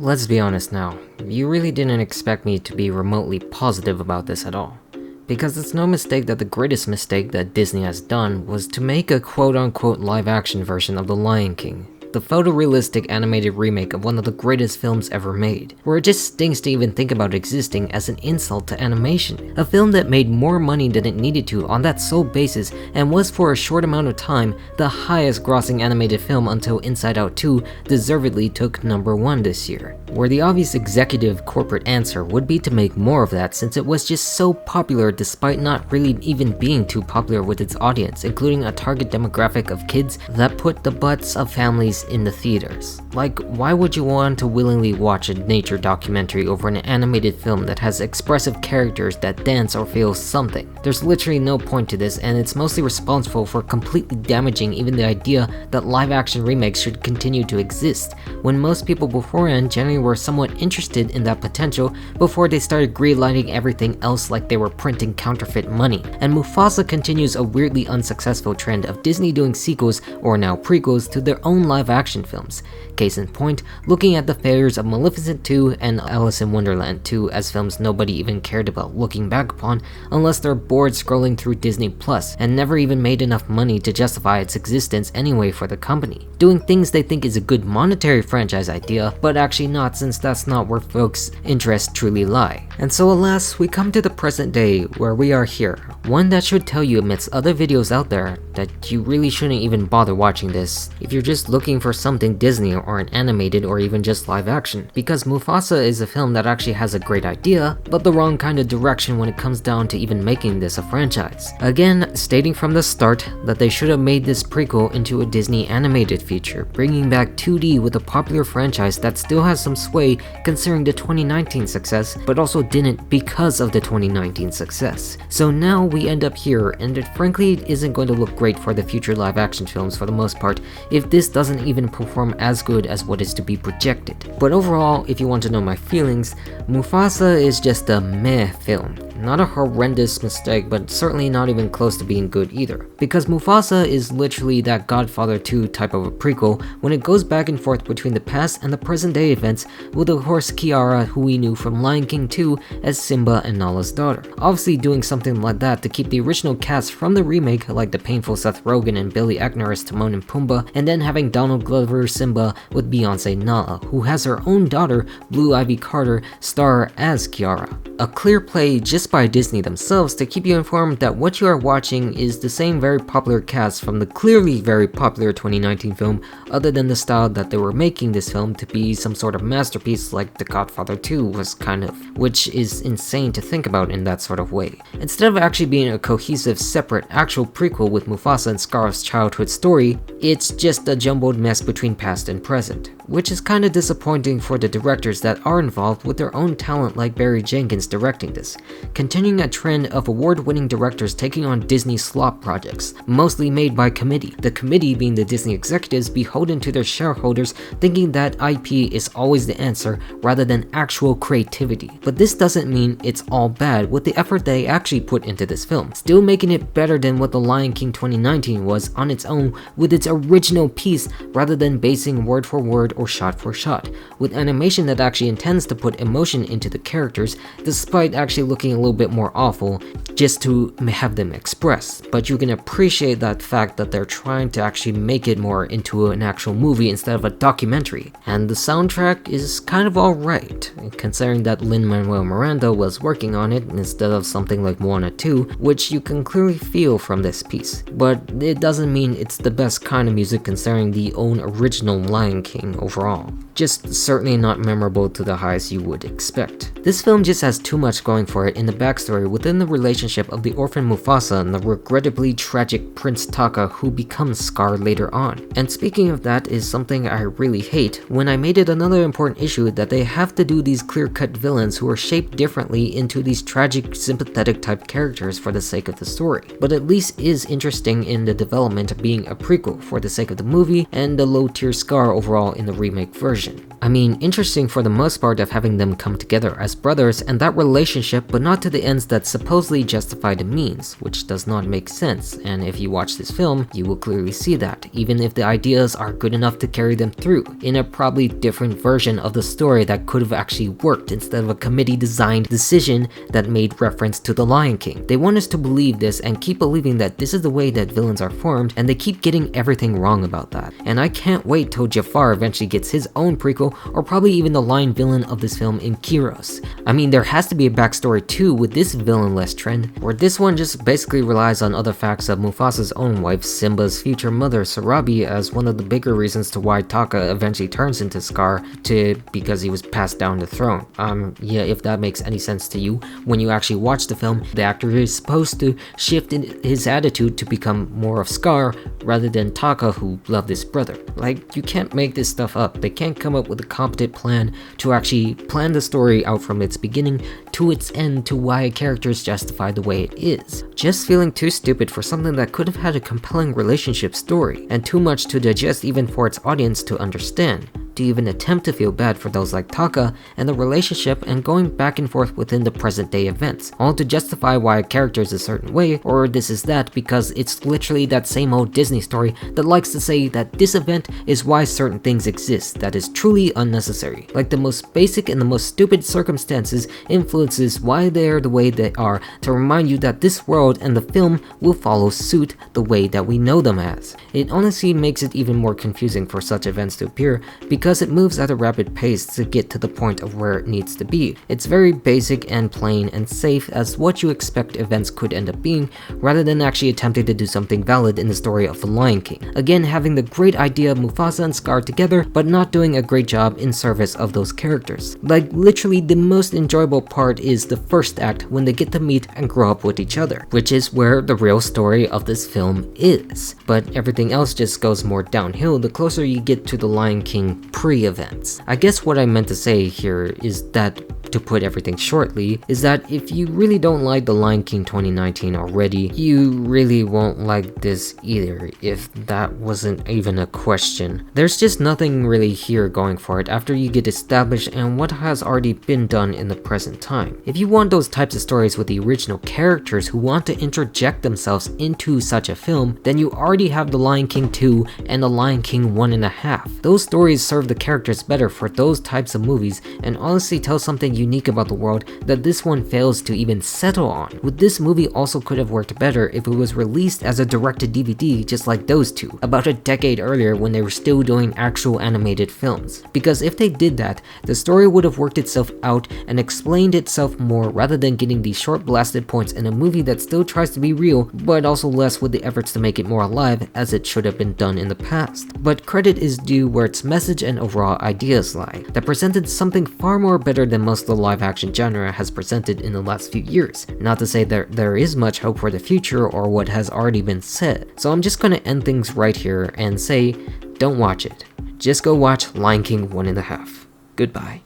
Let's be honest now, you really didn't expect me to be remotely positive about this at all. Because it's no mistake that the greatest mistake that Disney has done was to make a quote-unquote live-action version of The Lion King, the photorealistic animated remake of one of the greatest films ever made, where it just stinks to even think about existing as an insult to animation. A film that made more money than it needed to on that sole basis and was for a short amount of time the highest grossing animated film until Inside Out 2 deservedly took number 1 this year. Where the obvious executive corporate answer would be to make more of that since it was just so popular despite not really even being too popular with its audience, including a target demographic of kids that put the butts of families in the theaters. Like, why would you want to willingly watch a nature documentary over an animated film that has expressive characters that dance or feel something? There's literally no point to this, and it's mostly responsible for completely damaging even the idea that live-action remakes should continue to exist, when most people beforehand generally were somewhat interested in that potential before they started greenlighting everything else like they were printing counterfeit money. And Mufasa continues a weirdly unsuccessful trend of Disney doing sequels, or now prequels, to their own live-action films. Case in point, looking at the failures of Maleficent 2 and Alice in Wonderland 2 as films nobody even cared about looking back upon unless they're bored scrolling through Disney Plus and never even made enough money to justify its existence anyway for the company. Doing things they think is a good monetary franchise idea, but actually not, since that's not where folks' interests truly lie. And so alas, we come to the present day where we are here. One that should tell you amidst other videos out there that you really shouldn't even bother watching this if you're just looking for something Disney or an animated or even just live action, because Mufasa is a film that actually has a great idea, but the wrong kind of direction when it comes down to even making this a franchise. Again, stating from the start that they should have made this prequel into a Disney animated feature, bringing back 2D with a popular franchise that still has some sway considering the 2019 success, but also didn't because of the 2019 success. So now we end up here, and it frankly isn't going to look great for the future live action films for the most part if this doesn't even perform as good as what is to be projected. But overall, if you want to know my feelings, Mufasa is just a meh film. Not a horrendous mistake, but certainly not even close to being good either. Because Mufasa is literally that Godfather 2 type of a prequel when it goes back and forth between the past and the present day events with the horse Kiara, who we knew from Lion King 2 as Simba and Nala's daughter. Obviously doing something like that to keep the original cast from the remake, like the painful Seth Rogen and Billy Eichner as Timon and Pumbaa, and then having Donald Glover Simba with Beyonce Nala, who has her own daughter, Blue Ivy Carter, star as Kiara. A clear play just by Disney themselves to keep you informed that what you are watching is the same very popular cast from the clearly very popular 2019 film, other than the style that they were making this film to be some sort of masterpiece like The Godfather 2 was kind of, which is insane to think about in that sort of way. Instead of actually being a cohesive, separate, actual prequel with Mufasa and Scar's childhood story, it's just a jumbled mess between past and present, which is kinda disappointing for the directors that are involved with their own talent like Barry Jenkins directing this, continuing a trend of award-winning directors taking on Disney slop projects, mostly made by committee. The committee being the Disney executives beholden to their shareholders, thinking that IP is always the answer rather than actual creativity. But this doesn't mean it's all bad with the effort they actually put into this film, still making it better than what The Lion King 2019 was on its own with its original piece rather than basing word for word or shot for shot, with animation that actually intends to put emotion into the characters despite actually looking a little bit more awful just to have them express. But you can appreciate that fact that they're trying to actually make it more into an actual movie instead of a documentary. And the soundtrack is kind of alright, considering that Lin-Manuel Miranda was working on it instead of something like Moana 2, which you can clearly feel from this piece. But it doesn't mean it's the best kind of music considering the own original Lion King overall. Just certainly not memorable to the highs you would expect. This film just has too much going for it in the backstory within the relationship of the orphan Mufasa and the regrettably tragic Prince Taka, who becomes Scar later on. And speaking of that is something I really hate when I made it another important issue that they have to do these clear-cut villains who are shaped differently into these tragic, sympathetic type characters for the sake of the story, but at least is interesting in the development of being a prequel for the sake of the movie and the low-tier Scar overall in the the remake version. I mean, interesting for the most part of having them come together as brothers and that relationship, but not to the ends that supposedly justify the means, which does not make sense, and if you watch this film, you will clearly see that, even if the ideas are good enough to carry them through, in a probably different version of the story that could have actually worked instead of a committee-designed decision that made reference to The Lion King. They want us to believe this and keep believing that this is the way that villains are formed, and they keep getting everything wrong about that. And I can't wait till Jafar eventually gets his own prequel, or probably even the lion villain of this film in Kiros. I mean, there has to be a backstory too with this villainless trend, where this one just basically relies on other facts of Mufasa's own wife, Simba's future mother, Sarabi, as one of the bigger reasons to why Taka eventually turns into Scar, because he was passed down the throne. Yeah, if that makes any sense to you. When you actually watch the film, the actor is supposed to shift in his attitude to become more of Scar, rather than Taka, who loved his brother. Like, you can't make this stuff up. They can't come up with a competent plan to actually plan the story out from its beginning to its end to why a character is justified the way it is. Just feeling too stupid for something that could have had a compelling relationship story, and too much to digest even for its audience to understand, to even attempt to feel bad for those like Taka and the relationship and going back and forth within the present day events, all to justify why a character is a certain way or this is that, because it's literally that same old Disney story that likes to say that this event is why certain things exist that is truly unnecessary. Like the most basic and the most stupid circumstances influences why they are the way they are, to remind you that this world and the film will follow suit the way that we know them as. It honestly makes it even more confusing for such events to appear, because it moves at a rapid pace to get to the point of where it needs to be. It's very basic and plain and safe as what you expect events could end up being, rather than actually attempting to do something valid in the story of The Lion King. Again, having the great idea of Mufasa and Scar together, but not doing a great job in service of those characters. Like, literally the most enjoyable part is the first act when they get to meet and grow up with each other, which is where the real story of this film is. But everything else just goes more downhill the closer you get to The Lion King pre-events. I guess what I meant to say here is that, to put everything shortly, is that if you really don't like The Lion King 2019 already, you really won't like this either, if that wasn't even a question. There's just nothing really here going for it after you get established and what has already been done in the present time. If you want those types of stories with the original characters who want to interject themselves into such a film, then you already have The Lion King 2 and The Lion King 1.5. Those stories serve the characters better for those types of movies and honestly tell something unique about the world that this one fails to even settle on. With this movie also could have worked better if it was released as a direct-to-DVD just like those two, about a decade earlier when they were still doing actual animated films. Because if they did that, the story would have worked itself out and explained itself more rather than getting these short blasted points in a movie that still tries to be real, but also less with the efforts to make it more alive as it should have been done in the past. But credit is due where its message and overall ideas lie, that presented something far more better than most of the live action genre has presented in the last few years. Not to say that there is much hope for the future or what has already been said, so I'm just gonna end things right here and say, don't watch it. Just go watch Lion King 1.5. Goodbye.